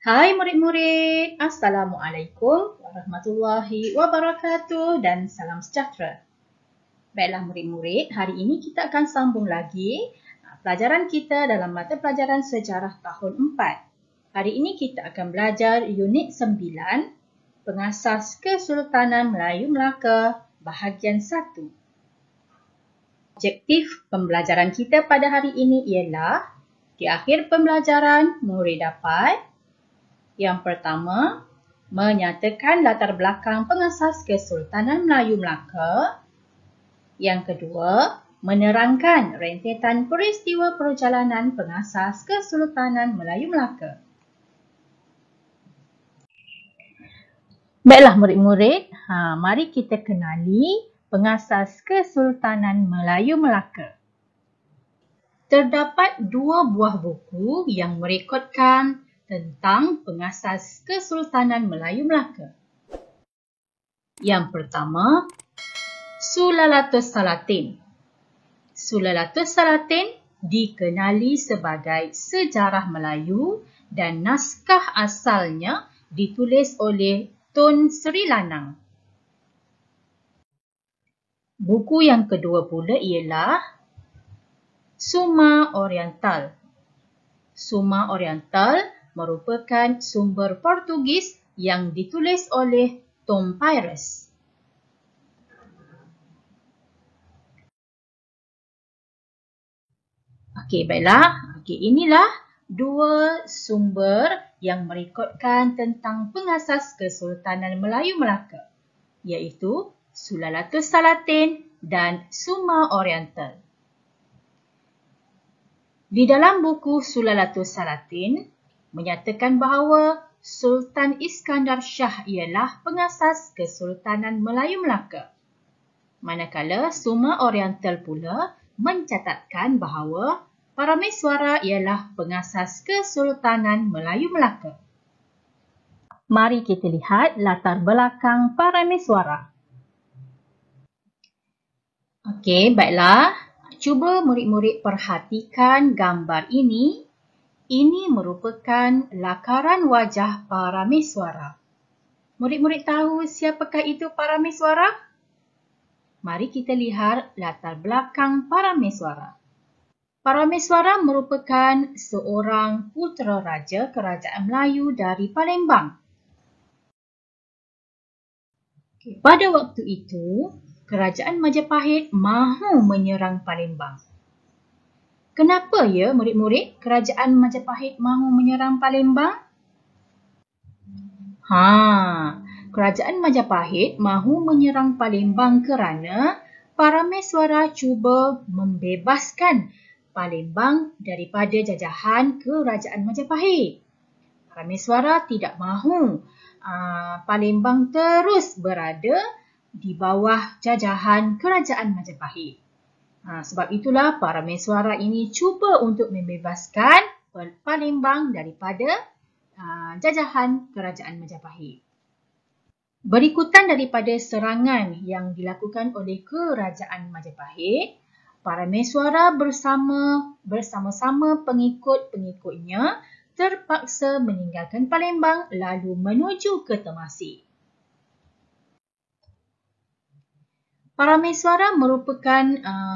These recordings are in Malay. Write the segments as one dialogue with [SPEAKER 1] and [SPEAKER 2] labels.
[SPEAKER 1] Hai murid-murid, Assalamualaikum warahmatullahi wabarakatuh dan salam sejahtera. Baiklah murid-murid, hari ini kita akan sambung lagi pelajaran kita dalam mata pelajaran sejarah tahun 4. Hari ini kita akan belajar unit 9, Pengasas Kesultanan Melayu Melaka, bahagian 1. Objektif pembelajaran kita pada hari ini ialah di akhir pembelajaran murid dapat yang pertama, menyatakan latar belakang pengasas Kesultanan Melayu Melaka. Yang kedua, menerangkan rentetan peristiwa perjalanan pengasas Kesultanan Melayu Melaka. Baiklah murid-murid, mari kita kenali pengasas Kesultanan Melayu Melaka. Terdapat dua buah buku yang merekodkan tentang pengasas Kesultanan Melayu Melaka. Yang pertama, Sulalatus Salatin. Sulalatus Salatin dikenali sebagai sejarah Melayu dan naskah asalnya ditulis oleh Tun Sri Lanang. Buku yang kedua pula ialah Summa Oriental. Summa Oriental merupakan sumber Portugis yang ditulis oleh Tom Pires. Okey, baiklah. Inilah dua sumber yang merekodkan tentang pengasas Kesultanan Melayu Melaka, iaitu Sulalatus Salatin dan Summa Oriental. Di dalam buku Sulalatus Salatin, menyatakan bahawa Sultan Iskandar Shah ialah pengasas Kesultanan Melayu Melaka. Manakala Summa Oriental pula mencatatkan bahawa Parameswara ialah pengasas Kesultanan Melayu Melaka. Mari kita lihat latar belakang Parameswara. Okey, baiklah. Cuba murid-murid perhatikan gambar ini. Ini merupakan lakaran wajah Parameswara. Murid-murid tahu siapakah itu Parameswara? Mari kita lihat latar belakang Parameswara. Parameswara merupakan seorang putera raja Kerajaan Melayu dari Palembang. Pada waktu itu, Kerajaan Majapahit mahu menyerang Palembang. Kenapa ya murid-murid Kerajaan Majapahit mahu menyerang Palembang? Kerajaan Majapahit mahu menyerang Palembang kerana Parameswara cuba membebaskan Palembang daripada jajahan Kerajaan Majapahit. Parameswara tidak mahu Palembang terus berada di bawah jajahan Kerajaan Majapahit. Sebab itulah Parameswara ini cuba untuk membebaskan Palembang daripada jajahan Kerajaan Majapahit. Berikutan daripada serangan yang dilakukan oleh Kerajaan Majapahit, Parameswara bersama-sama pengikut-pengikutnya terpaksa meninggalkan Palembang lalu menuju ke Temasek. Parameswara merupakan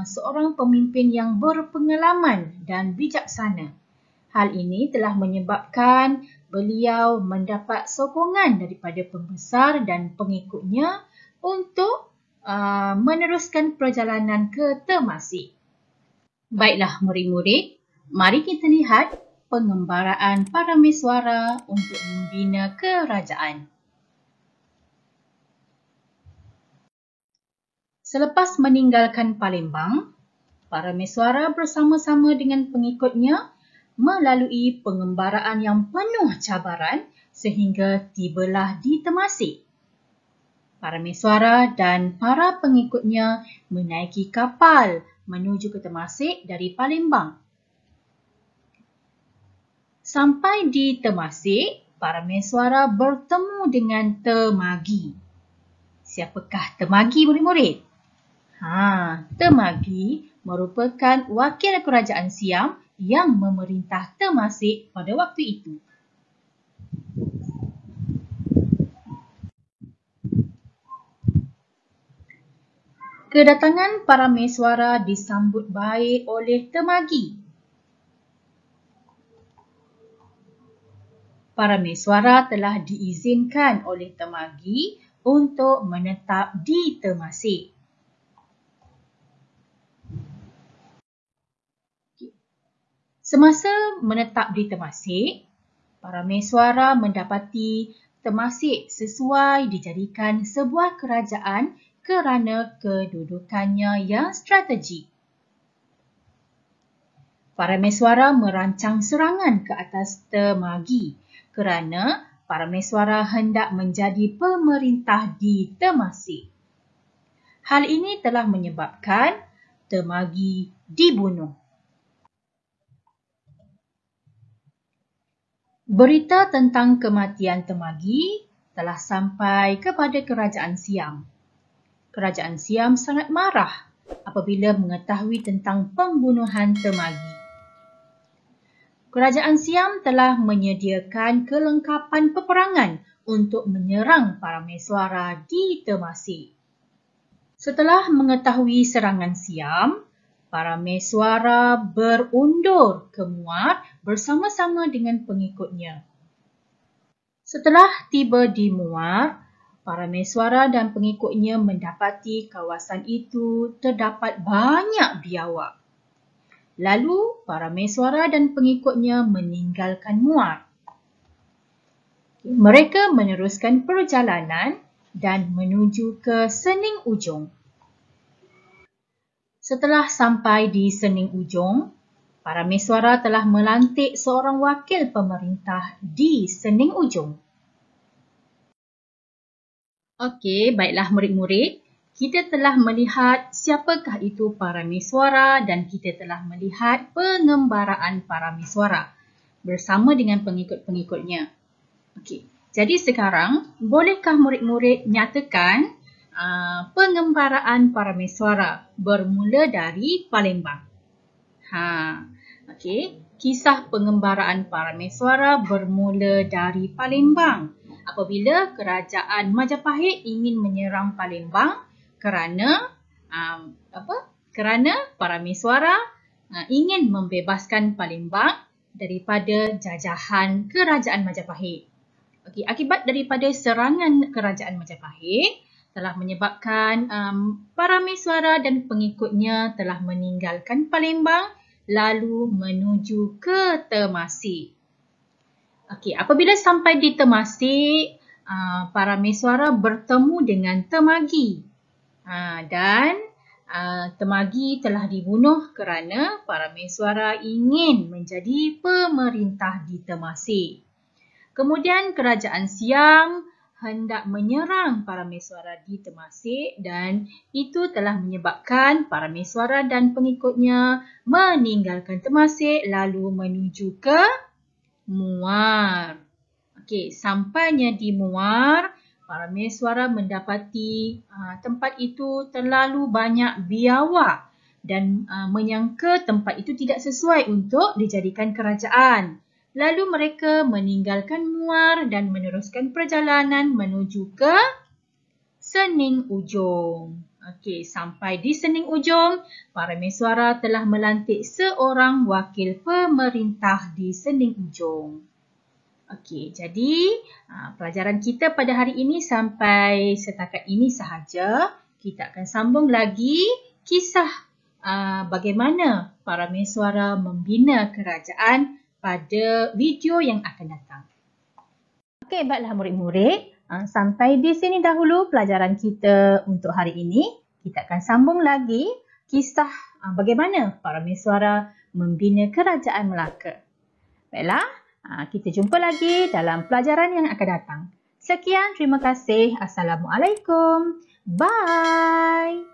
[SPEAKER 1] seorang pemimpin yang berpengalaman dan bijaksana. Hal ini telah menyebabkan beliau mendapat sokongan daripada pembesar dan pengikutnya untuk meneruskan perjalanan ke Temasek. Baiklah murid-murid, mari kita lihat pengembaraan Parameswara untuk membina kerajaan. Selepas meninggalkan Palembang, Parameswara bersama-sama dengan pengikutnya melalui pengembaraan yang penuh cabaran sehingga tibalah di Temasek. Parameswara dan para pengikutnya menaiki kapal menuju ke Temasek dari Palembang. Sampai di Temasek, Parameswara bertemu dengan Temagi. Siapakah Temagi murid-murid? Temagi merupakan wakil kerajaan Siam yang memerintah Temasek pada waktu itu. Kedatangan para mesuara disambut baik oleh temagi. Para mesuara telah diizinkan oleh temagi untuk menetap di Temasek. Semasa menetap di Temasek, para mesuara mendapati Temasek sesuai dijadikan sebuah kerajaan kerana kedudukannya yang strategik. Para mesuara merancang serangan ke atas temagi kerana para mesuara hendak menjadi pemerintah di Temasek. Hal ini telah menyebabkan temagi dibunuh. Berita tentang kematian temagi telah sampai kepada Kerajaan Siam. Kerajaan Siam sangat marah apabila mengetahui tentang pembunuhan temagi. Kerajaan Siam telah menyediakan kelengkapan peperangan untuk menyerang para mesuara di Temasek. Setelah mengetahui serangan Siam, para mesuara berundur ke Muar bersama-sama dengan pengikutnya. Setelah tiba di Muar, para mesuara dan pengikutnya mendapati kawasan itu terdapat banyak biawak. Lalu, para mesuara dan pengikutnya meninggalkan Muar. Mereka meneruskan perjalanan dan menuju ke Sening Ujong. Setelah sampai di Sening Ujong, para mesuara telah melantik seorang wakil pemerintah di Sening Ujong. Okey, baiklah murid-murid. Kita telah melihat siapakah itu para mesuara dan kita telah melihat pengembaraan para mesuara bersama dengan pengikut-pengikutnya. Okey, jadi sekarang bolehkah murid-murid nyatakan pengembaraan para mesuara bermula dari Palembang? Okey, kisah pengembaraan para mesuara bermula dari Palembang apabila kerajaan Majapahit ingin menyerang Palembang kerana para mesuara ingin membebaskan Palembang daripada jajahan kerajaan Majapahit. Okey, akibat daripada serangan kerajaan Majapahit telah menyebabkan para mesuara dan pengikutnya telah meninggalkan Palembang lalu menuju ke Temasek. Okey, apabila sampai di Temasek, para mesuara bertemu dengan temagi. Dan temagi telah dibunuh kerana para mesuara ingin menjadi pemerintah di Temasek. Kemudian kerajaan Siam hendak menyerang para mesuara di Temasek dan itu telah menyebabkan para mesuara dan pengikutnya meninggalkan Temasek lalu menuju ke Muar. Okey, sampainya di Muar, para mesuara mendapati tempat itu terlalu banyak biawak dan menyangka tempat itu tidak sesuai untuk dijadikan kerajaan. Lalu mereka meninggalkan Muar dan meneruskan perjalanan menuju ke Sening Ujong. Okey, sampai di Sening Ujong, para mesuara telah melantik seorang wakil pemerintah di Sening Ujong. Okey, jadi pelajaran kita pada hari ini sampai setakat ini sahaja. Kita akan sambung lagi kisah bagaimana para mesuara membina kerajaan pada video yang akan datang. Okey, baiklah murid-murid. Sampai di sini dahulu pelajaran kita untuk hari ini. Kita akan sambung lagi kisah bagaimana para mesuara membina kerajaan Melaka. Baiklah, kita jumpa lagi dalam pelajaran yang akan datang. Sekian, terima kasih. Assalamualaikum. Bye.